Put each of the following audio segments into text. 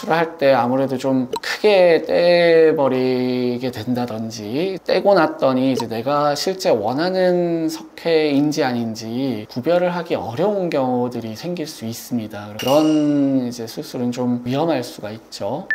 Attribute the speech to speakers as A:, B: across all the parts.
A: 수술을 할 때 아무래도 좀 크게 떼버리게 된다든지, 떼고 났더니 이제 내가 실제 원하는 석회인지 아닌지 구별을 하기 어려운 경우들이 생길 수 있습니다. 그런 이제 수술은 좀 위험할 수가 있죠.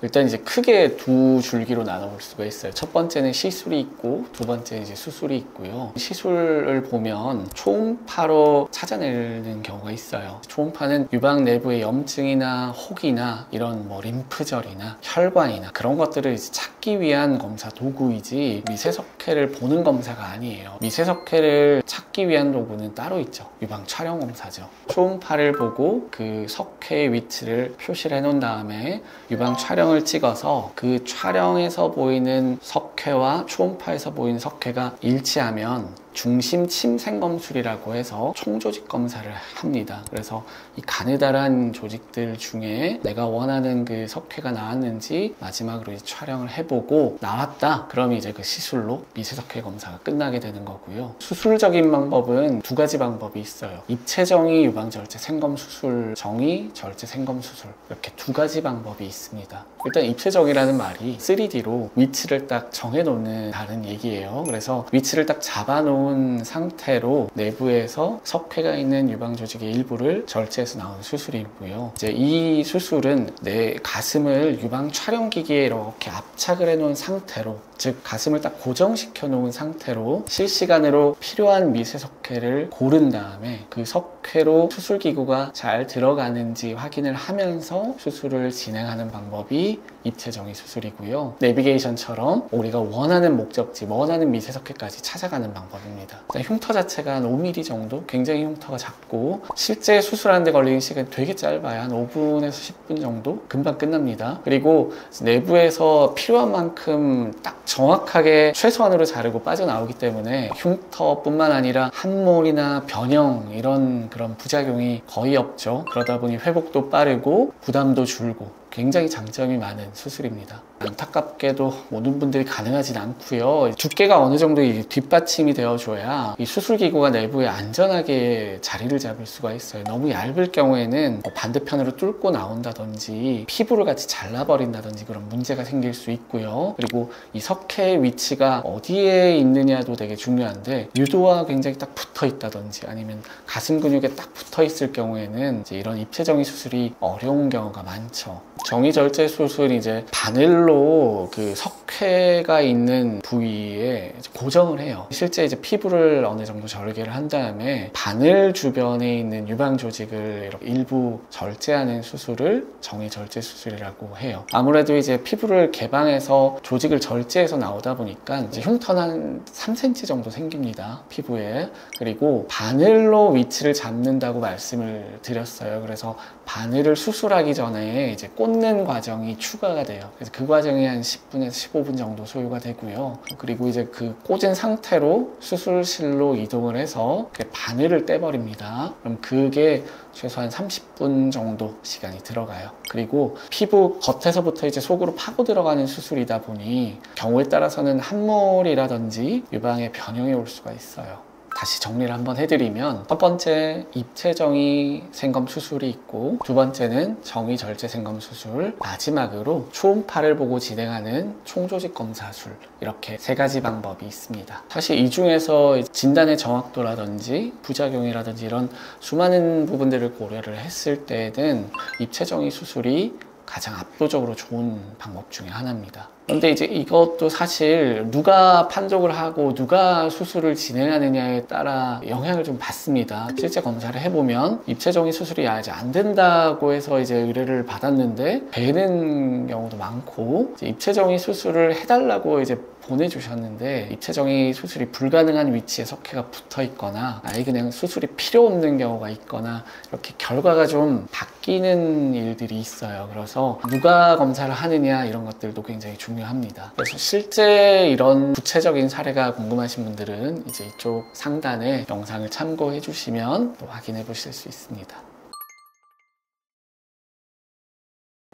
A: 일단 이제 크게 두 줄기로 나눠볼 수가 있어요. 첫 번째는 시술이 있고, 두 번째는 이제 수술이 있고요. 시술을 보면 초음파로 찾아내는 경우가 있어요. 초음파는 유방 내부의 염증이나 혹이나 이런 뭐 림프절이나 혈관이나 그런 것들을 이제 찾기 위한 검사 도구이지 미세석회를 보는 검사가 아니에요. 미세석회를 찾기 위한 도구는 따로 있죠. 유방 촬영 검사죠. 초음파를 보고 그 석회의 위치를 표시를 해놓은 다음에 유방 촬영을 찍어서 그 촬영에서 보이는 석회와 초음파에서 보이는 석회가 일치하면 중심 침생검술이라고 해서 총조직 검사를 합니다. 그래서 이 가느다란 조직들 중에 내가 원하는 그 석회가 나왔는지 마지막으로 이제 촬영을 해보고 나왔다 그러면 이제 그 시술로 미세석회 검사가 끝나게 되는 거고요. 수술적인 방법은 두 가지 방법이 있어요. 입체정의 유방절제 생검수술, 정의 절제 생검수술, 이렇게 두 가지 방법이 있습니다. 일단 입체정의라는 말이 3D로 위치를 딱 정해놓는 다른 얘기예요. 그래서 위치를 딱 잡아놓은 상태로 내부에서 석회가 있는 유방 조직의 일부를 절제해서 나오는 수술이고요. 이제 이 수술은 내 가슴을 유방 촬영기기에 이렇게 압착을 해놓은 상태로, 즉 가슴을 딱 고정시켜 놓은 상태로 실시간으로 필요한 미세석회를 고른 다음에 그 석회로 수술기구가 잘 들어가는지 확인을 하면서 수술을 진행하는 방법이 입체정의 수술이고요. 내비게이션처럼 우리가 원하는 목적지, 원하는 미세석회까지 찾아가는 방법입니다. 흉터 자체가 한 5mm 정도, 굉장히 흉터가 작고 실제 수술하는 데 걸리는 시간이 되게 짧아요. 한 5분에서 10분 정도? 금방 끝납니다. 그리고 내부에서 필요한 만큼 딱 정확하게 최소한으로 자르고 빠져나오기 때문에 흉터뿐만 아니라 함몰이나 변형 이런 그런 부작용이 거의 없죠. 그러다 보니 회복도 빠르고 부담도 줄고 굉장히 장점이 많은 수술입니다. 안타깝게도 모든 분들이 가능하진 않고요. 두께가 어느 정도 뒷받침이 되어줘야 이 수술기구가 내부에 안전하게 자리를 잡을 수가 있어요. 너무 얇을 경우에는 반대편으로 뚫고 나온다든지 피부를 같이 잘라버린다든지 그런 문제가 생길 수 있고요. 그리고 이 석회의 위치가 어디에 있느냐도 되게 중요한데 유도와 굉장히 딱 붙어 있다든지 아니면 가슴 근육에 딱 붙어 있을 경우에는 이제 이런 입체정의 수술이 어려운 경우가 많죠. 정의절제 수술이 이제 바늘로 그 석회가 있는 부위에 고정을 해요. 실제 이제 피부를 어느 정도 절개를 한 다음에 바늘 주변에 있는 유방 조직을 이렇게 일부 절제하는 수술을 정의절제 수술이라고 해요. 아무래도 이제 피부를 개방해서 조직을 절제해서 나오다 보니까 이제 흉터는 한 3cm 정도 생깁니다. 피부에. 그리고 바늘로 위치를 잡는다고 말씀을 드렸어요. 그래서 바늘을 수술하기 전에 이제 꽂는 과정이 추가가 돼요. 그래서 그 과정이 한 10분에서 15분 정도 소요가 되고요. 그리고 이제 그 꽂은 상태로 수술실로 이동을 해서 바늘을 떼버립니다. 그럼 그게 최소한 30분 정도 시간이 들어가요. 그리고 피부 겉에서부터 이제 속으로 파고 들어가는 수술이다 보니 경우에 따라서는 함몰이라든지 유방의 변형이 올 수가 있어요. 다시 정리를 한번 해드리면 첫 번째 입체정의 생검 수술이 있고 두 번째는 정의절제 생검 수술, 마지막으로 초음파를 보고 진행하는 총조직 검사술, 이렇게 세 가지 방법이 있습니다. 사실 이 중에서 진단의 정확도라든지 부작용이라든지 이런 수많은 부분들을 고려를 했을 때에는 입체정의 수술이 가장 압도적으로 좋은 방법 중에 하나입니다. 그런데 이제 이것도 사실 누가 판독을 하고 누가 수술을 진행하느냐에 따라 영향을 좀 받습니다. 실제 검사를 해보면 입체정의 수술이 아직 안 된다고 해서 이제 의뢰를 받았는데 되는 경우도 많고, 이제 입체정의 수술을 해달라고 이제 보내주셨는데 입체정의 수술이 불가능한 위치에 석회가 붙어 있거나 아예 그냥 수술이 필요 없는 경우가 있거나 이렇게 결과가 좀 바뀌는 일들이 있어요. 그래서 누가 검사를 하느냐 이런 것들도 굉장히 중요합니다. 그래서 실제 이런 구체적인 사례가 궁금하신 분들은 이제 이쪽 상단에 영상을 참고해 주시면 또 확인해 보실 수 있습니다.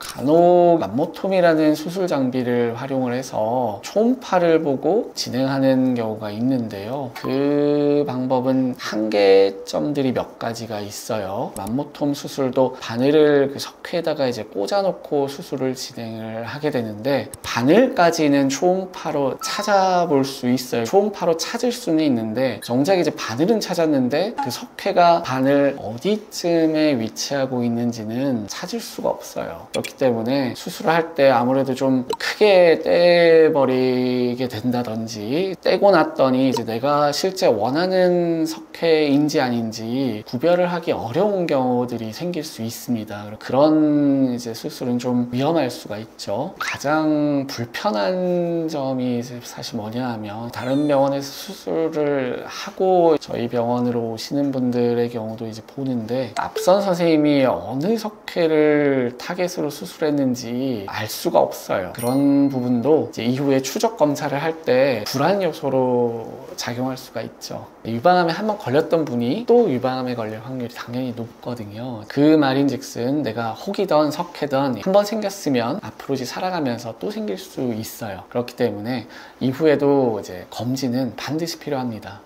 A: 간혹 맘모톰이라는 수술 장비를 활용을 해서 초음파를 보고 진행하는 경우가 있는데요. 그 방법은 한계점들이 몇 가지가 있어요. 맘모톰 수술도 바늘을 그 석회에다가 이제 꽂아놓고 수술을 진행을 하게 되는데, 바늘까지는 초음파로 찾아볼 수 있어요. 초음파로 찾을 수는 있는데, 정작 이제 바늘은 찾았는데 그 석회가 바늘 어디쯤에 위치하고 있는지는 찾을 수가 없어요. 그렇기 때문에 수술을 할 때 아무래도 좀 크게 떼버리게 된다든지, 떼고 났더니 이제 내가 실제 원하는 석회인지 아닌지 구별을 하기 어려운 경우들이 생길 수 있습니다. 그런 이제 수술은 좀 위험할 수가 있죠. 가장 불편한 점이 사실 뭐냐 하면, 다른 병원에서 수술을 하고 저희 병원으로 오시는 분들의 경우도 이제 보는데, 앞선 선생님이 어느 석회를 타겟으로 수술했는지 알 수가 없어요. 그런 부분도 이제 이후에 추적 검사를 할 때 불안 요소로 작용할 수가 있죠. 유방암에 한번 걸렸던 분이 또 유방암에 걸릴 확률이 당연히 높거든요. 그 말인즉슨 내가 혹이던 석회던 한번 생겼으면 앞으로 이제 살아가면서 또 생길 수 있어요. 그렇기 때문에 이후에도 이제 검진은 반드시 필요합니다.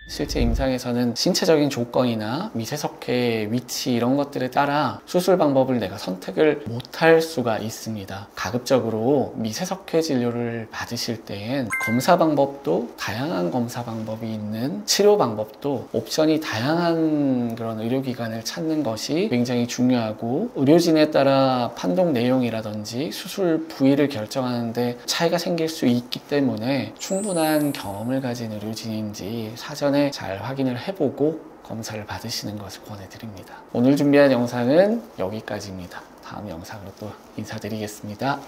A: 실제 임상에서는 신체적인 조건이나 미세석회의 위치 이런 것들에 따라 수술 방법을 내가 선택을 못할 수가 있습니다. 가급적으로 미세석회 진료를 받으실 때엔 검사 방법도 다양한 검사 방법이 있는, 치료 방법도 옵션이 다양한 그런 의료기관을 찾는 것이 굉장히 중요하고, 의료진에 따라 판독 내용이라든지 수술 부위를 결정하는데 차이가 생길 수 있기 때문에 충분한 경험을 가진 의료진인지 사전에 잘 확인을 해보고 검사를 받으시는 것을 권해드립니다. 오늘 준비한 영상은 여기까지입니다. 다음 영상으로 또 인사드리겠습니다.